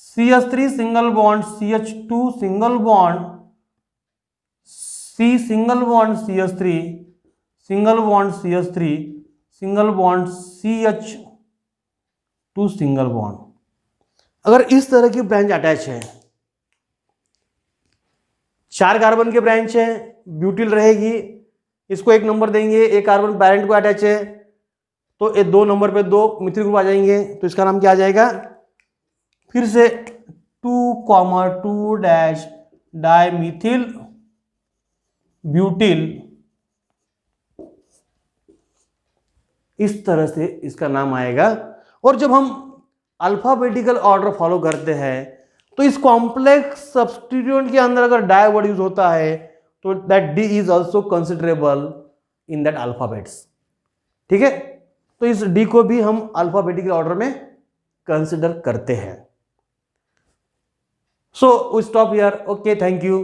CH3 single bond CH2 single bond C single bond CH3 single bond CH3 single bond CH2 single bond. अगर इस तरह की ब्रांच अटैच है, 4 कार्बन के ब्रांच है, ब्यूटिल रहेगी, इसको 1 नंबर देंगे, एक कार्बन पैरेंट को अटैच है, तो ये 2 नंबर पे 2 मिथिल ग्रुप आ जाएंगे, तो इसका नाम क्या आ जाएगा, फिर से 2,2 डैश डाइमिथिल ब्यूटिल, इस तरह से इसका नाम आएगा। और जब हम अल्फाबेटिकल ऑर्डर फॉलो करते हैं तो इस कॉम्प्लेक्स सब्स्टिट्यूएंट के अंदर अगर डाई वर्ड यूज होता है तो that D is also considerable in that alphabets, ठीक है। तो इस डी को भी हम अल्फाबेटिकल ऑर्डर में कंसिडर करते हैं। So we stop here, okay, thank you.